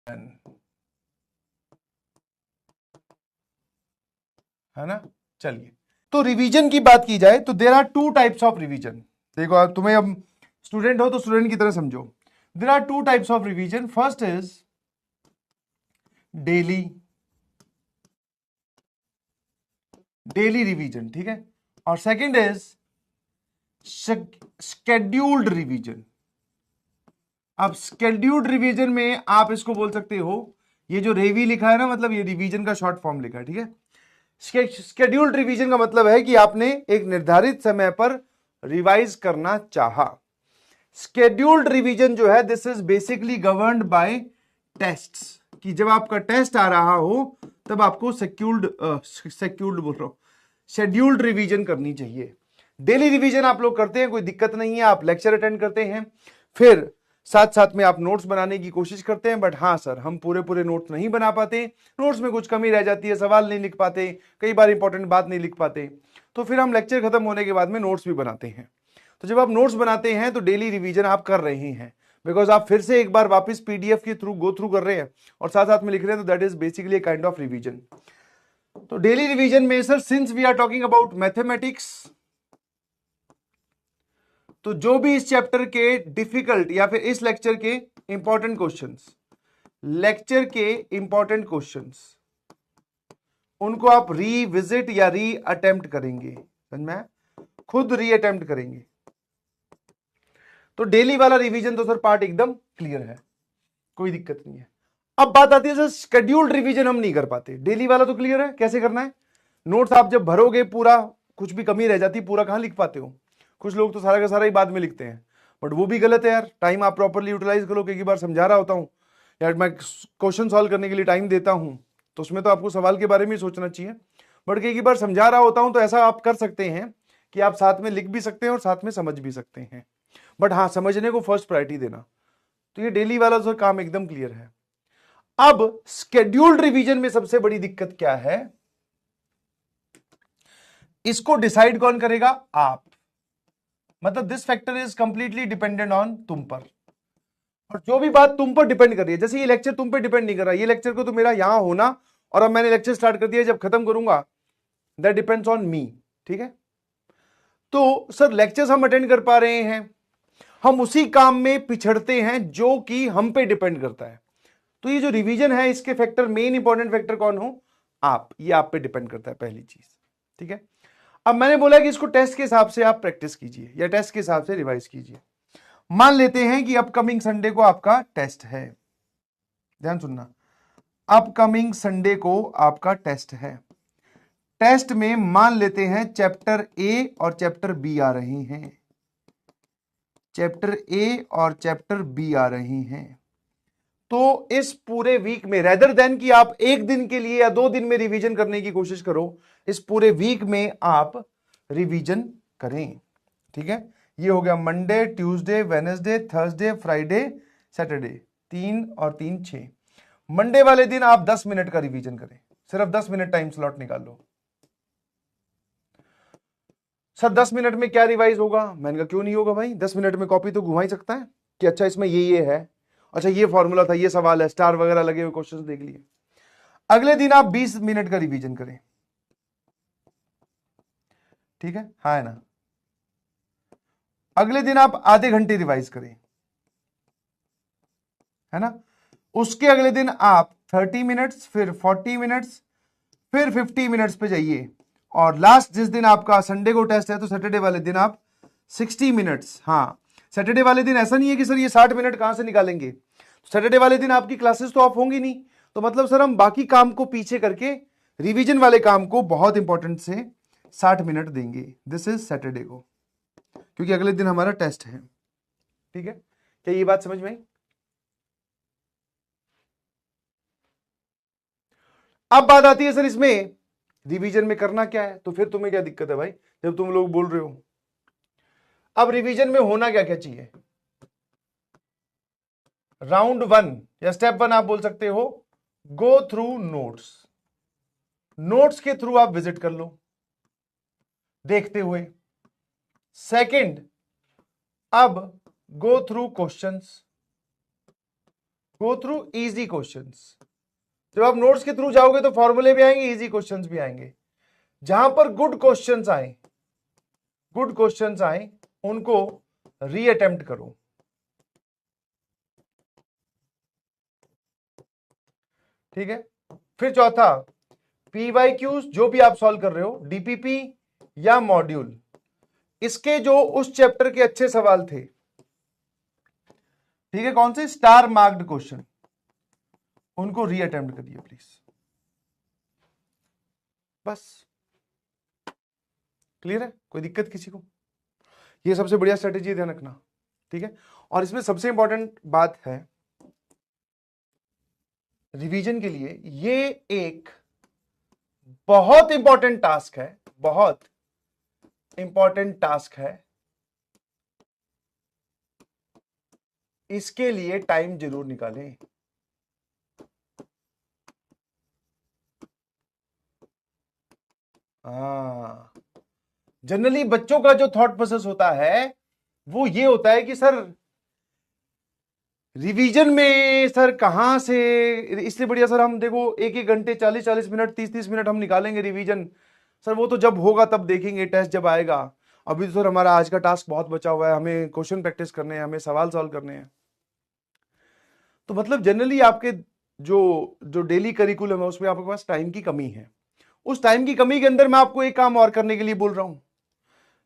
है ना। चलिए, तो रिवीजन की बात की जाए तो there are two types of revision. देखो तुम्हें अब स्टूडेंट हो तो स्टूडेंट की तरह समझो। There are two types of revision. First is daily, daily revision, ठीक है। और सेकंड इज स्केड्यूल्ड रिवीजन। अब स्केड्यूल्ड रिवीजन में आप इसको बोल सकते हो, ये जो रेवी लिखा है ना, मतलब ये रिवीजन का शॉर्ट फॉर्म लिखा है, ठीक है। स्केड्यूल्ड रिवीजन का मतलब है कि आपने एक निर्धारित समय पर रिवाइज करना चाहा। स्केड्यूल्ड रिवीजन जो है, this is basically governed bye tests, कि जब आपका टेस्ट आ रहा हो तब आपको शेड्यूल्ड बोल रहा हूं, शेड्यूल्ड रिवीजन करनी चाहिए। डेली रिवीजन आप लोग करते हैं, कोई दिक्कत नहीं है, आप लेक्चर अटेंड करते हैं, फिर साथ साथ में आप नोट्स बनाने की कोशिश करते हैं। बट हाँ सर, हम पूरे पूरे नोट्स नहीं बना पाते, नोट्स में कुछ कमी रह जाती है, सवाल नहीं लिख पाते, कई बार इंपॉर्टेंट बात नहीं लिख पाते, तो फिर हम लेक्चर खत्म होने के बाद में नोट्स भी बनाते हैं। तो जब आप नोट्स बनाते हैं तो डेली रिवीजन आप कर रहे हैं, बिकॉज आप फिर से एक बार वापस पीडीएफ के थ्रू गो थ्रू कर रहे हैं और साथ साथ में लिख रहे हैं, तो that is basically kind of revision. तो डेली रिवीजन में sir, since we are talking about mathematics, तो जो भी इस चैप्टर के डिफिकल्ट या फिर इस लेक्चर के इंपॉर्टेंट क्वेश्चंस, लेक्चर के इंपॉर्टेंट क्वेश्चंस, उनको आप रीविजिट या री अटेम्प्ट करेंगे, समझ में, खुद री अटेम्प्ट करेंगे। तो डेली वाला रिवीजन तो सर पार्ट एकदम क्लियर है, कोई दिक्कत नहीं है। अब बात आती है सर, शेड्यूल्ड रिवीजन हम नहीं कर पाते। डेली वाला तो क्लियर है कैसे करना है। नोट्स आप जब भरोगे पूरा, कुछ भी कमी रह जाती, पूरा कहां लिख पाते हो। कुछ लोग तो सारा का सारा ही बाद में लिखते हैं, बट वो भी गलत है यार। टाइम आप प्रॉपरली यूटिलाइज करो। कई बार समझा रहा होता हूं यार, मैं क्वेश्चन सॉल्व करने के लिए टाइम देता हूं, तो उसमें तो आपको सवाल के बारे में सोचना चाहिए। बट कई बार समझा रहा होता हूं तो ऐसा आप कर सकते हैं कि आप साथ में लिख भी सकते हैं और साथ में समझ भी सकते हैं, बट हाँ, समझने को फर्स्ट प्रायोरिटी देना। तो ये डेली वाला जो काम एकदम क्लियर है। अब स्केड्यूल्ड रिवीजन में सबसे बड़ी दिक्कत क्या है, इसको डिसाइड कौन करेगा, आप। मतलब this factor is completely dependent on तुम पर, और जो भी बात तुम पर डिपेंड कर रही है, जैसे ये लेक्चर तुम पर डिपेंड नहीं कर रहा, ये लेक्चर को तो मेरा यहां होना, और अब मैंने लेक्चर स्टार्ट कर दिया, जब खत्म करूंगा दैट डिपेंड्स ऑन मी, ठीक है। तो सर लेक्चर्स हम अटेंड कर पा रहे हैं, हम उसी काम में पिछड़ते हैं जो कि हम पे डिपेंड करता है। तो ये जो रिवीजन है, इसके फैक्टर, मेन इंपॉर्टेंट फैक्टर कौन हो, आप। ये आप पे डिपेंड करता है, पहली चीज, ठीक है। अब मैंने बोला कि इसको टेस्ट के हिसाब से आप प्रैक्टिस कीजिए या टेस्ट के हिसाब से रिवाइज कीजिए। मान लेते हैं कि अपकमिंग संडे को आपका टेस्ट है, ध्यान सुनना, अपकमिंग संडे को आपका टेस्ट है। टेस्ट में मान लेते हैं चैप्टर ए और चैप्टर बी आ रही हैं, चैप्टर ए और चैप्टर बी आ रही हैं। तो इस पूरे वीक में, रेदर देन कि आप एक दिन के लिए या 2 दिन में रिवीजन करने की कोशिश करो, इस पूरे वीक में आप रिवीजन करें, ठीक है। ये हो गया Monday, Tuesday, Wednesday, Thursday, Friday, Saturday, 3 और 3 6। मंडे वाले दिन आप 10 मिनट का रिवीजन करें, सिर्फ 10 मिनट टाइम स्लॉट निकाल लो। सर 10 मिनट में क्या रिवाइज होगा, मैंने कहा क्यों नहीं होगा भाई, 10 मिनट में कॉपी तो घुमा ही सकता है कि अच्छा इसमें ये है, अच्छा ये फॉर्मूला था, ये सवाल है, स्टार वगैरह लगे हुए क्वेश्चंस देख लिए। अगले दिन आप 20 मिनट का रिवीजन करें, ठीक है, हाँ है ना। अगले दिन आप आधे घंटे रिवाइज करें, है ना। उसके अगले दिन आप 30 मिनट्स, फिर 40 मिनट्स, फिर 50 मिनट्स पे जाइए, और लास्ट जिस दिन आपका संडे को टेस्ट है, तो सैटरडे वाले दिन आप 60 मिनट्स। हाँ, सैटरडे वाले दिन ऐसा नहीं है कि सर ये 60 मिनट कहां से निकालेंगे, सैटरडे वाले दिन आपकी क्लासेस तो ऑफ होंगी नहीं, तो मतलब सर हम बाकी काम को पीछे करके रिवीजन वाले काम को बहुत इंपॉर्टेंट से 60 मिनट देंगे, दिस इज सैटरडे को, क्योंकि अगले दिन हमारा टेस्ट है, ठीक है। क्या ये बात समझ में आई। अब बात आती है सर इसमें रिवीजन में करना क्या है, तो फिर तुम्हें क्या दिक्कत है भाई, जब तुम लोग बोल रहे हो। अब रिवीजन में होना क्या क्या चाहिए, राउंड 1 या स्टेप 1 आप बोल सकते हो, गो थ्रू नोट्स। नोट्स के थ्रू आप विजिट कर लो देखते हुए। सेकंड, अब go through questions, go through easy questions. जब आप नोट्स के थ्रू जाओगे तो फॉर्मूले भी आएंगे, इजी क्वेश्चंस भी आएंगे। जहां पर गुड क्वेश्चंस आए उनको रीअटेम्प्ट करो। ठीक है। फिर चौथा, पीवाईक्यूज जो भी आप सॉल्व कर रहे हो, डीपीपी या मॉड्यूल, इसके जो उस चैप्टर के अच्छे सवाल थे, ठीक है, कौन से स्टार मार्क्ड क्वेश्चन, उनको रीअटेम्प्ट करिए प्लीज। बस क्लियर है? कोई दिक्कत किसी को? ये सबसे बढ़िया स्ट्रेटेजी, ध्यान रखना। ठीक है। और इसमें सबसे इंपॉर्टेंट बात है रिवीजन के लिए, ये एक बहुत इंपॉर्टेंट टास्क है, बहुत इंपॉर्टेंट टास्क है। इसके लिए टाइम जरूर निकालें। जनरली बच्चों का जो थॉट प्रोसेस होता है वो ये होता है कि सर रिवीजन में सर कहां से, इससे बढ़िया सर हम देखो एक एक घंटे 40-40 मिनट 30-30 मिनट हम निकालेंगे रिवीजन, सर वो तो जब होगा तब देखेंगे, टेस्ट जब आएगा। अभी तो सर हमारा आज का टास्क बहुत बचा हुआ है, हमें क्वेश्चन प्रैक्टिस करने हैं, हमें सवाल सॉल्व करने हैं। तो मतलब जनरली आपके जो जो डेली करिकुलम है उसमें आपके पास टाइम की कमी है। उस टाइम की कमी के अंदर मैं आपको एक काम और करने के लिए बोल रहा हूं,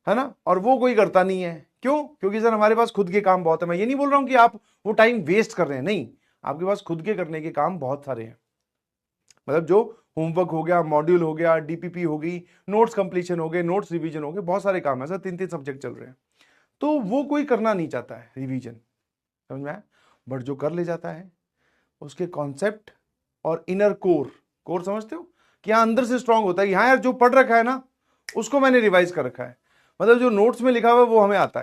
है ना, और वो कोई करता नहीं है। क्यों? क्योंकि सर हमारे पास खुद के काम बहुत है। मैं ये नहीं बोल रहा हूं कि आप वो टाइम वेस्ट कर रहे हैं, नहीं, आपके पास खुद के करने के काम बहुत सारे हैं। मतलब जो होमवर्क हो गया, मॉड्यूल हो गया, डीपीपी होगी, नोट्स कंप्लीशन हो गए, नोट्स रिवीजन हो गए, बहुत सारे काम है सर, 3-3 सब्जेक्ट चल रहे हैं। तो वो कोई करना नहीं चाहता है रिवीजन, समझ में आया? बट जो कर ले जाता है उसके कॉन्सेप्ट और इनर कोर समझते हो कि यहां अंदर से स्ट्रांग होता है कि हाँ यार जो पढ़ रखा है ना उसको मैंने रिवाइज कर रखा है, मतलब जो नोट्स में लिखा हुआ है वो हमें आता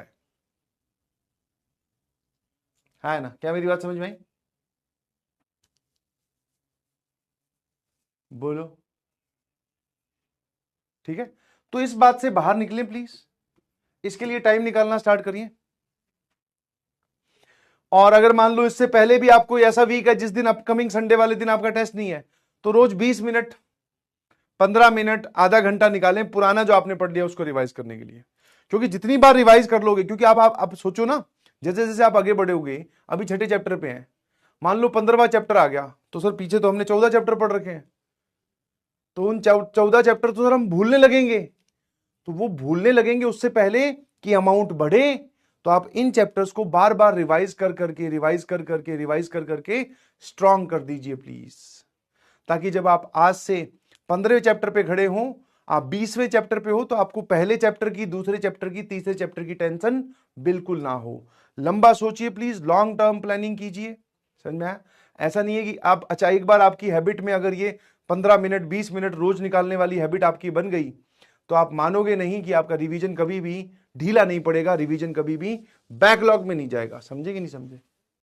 है ना? क्या मेरी बात समझ में आई? बोलो। ठीक है। तो इस बात से बाहर निकले प्लीज, इसके लिए टाइम निकालना स्टार्ट करिए। और अगर मान लो इससे पहले भी आपको ऐसा वीक है जिस दिन अपकमिंग संडे वाले दिन आपका टेस्ट नहीं है, तो रोज 20 मिनट 15 मिनट आधा घंटा निकालें पुराना जो आपने पढ़ लिया उसको रिवाइज करने के लिए। क्योंकि जितनी बार रिवाइज कर लोगे, क्योंकि आप सोचो ना, जैसे जैसे आप आगे बढ़ोगे, अभी छठे चैप्टर पे हैं, मान लो 15वां चैप्टर आ गया तो सर पीछे तो हमने 14 चैप्टर पढ़ रखे हैं, तो उन 14 चैप्टर तो सर हम भूलने लगेंगे। तो वो भूलने लगेंगे उससे पहले कि अमाउंट बढ़े, तो आप इन चैप्टर्स को बार बार रिवाइज कर करके स्ट्रॉन्ग कर दीजिए प्लीज, ताकि जब आप आज से 15वें चैप्टर पे खड़े हो, आप 20वें चैप्टर पे हो, तो आपको पहले चैप्टर की, दूसरे चैप्टर की, तीसरे चैप्टर की टेंशन बिल्कुल ना हो। लंबा सोचिए प्लीज, लॉन्ग टर्म प्लानिंग कीजिए, समझ में आया? ऐसा नहीं है कि आप, अच्छा एक बार आपकी हैबिट में अगर ये 15 मिनट 20 मिनट रोज निकालने वाली हैबिट आपकी बन गई, तो आप मानोगे नहीं कि आपका रिवीजन कभी भी ढीला नहीं पड़ेगा, रिवीजन कभी भी बैकलॉग में नहीं जाएगा। समझे कि नहीं समझे?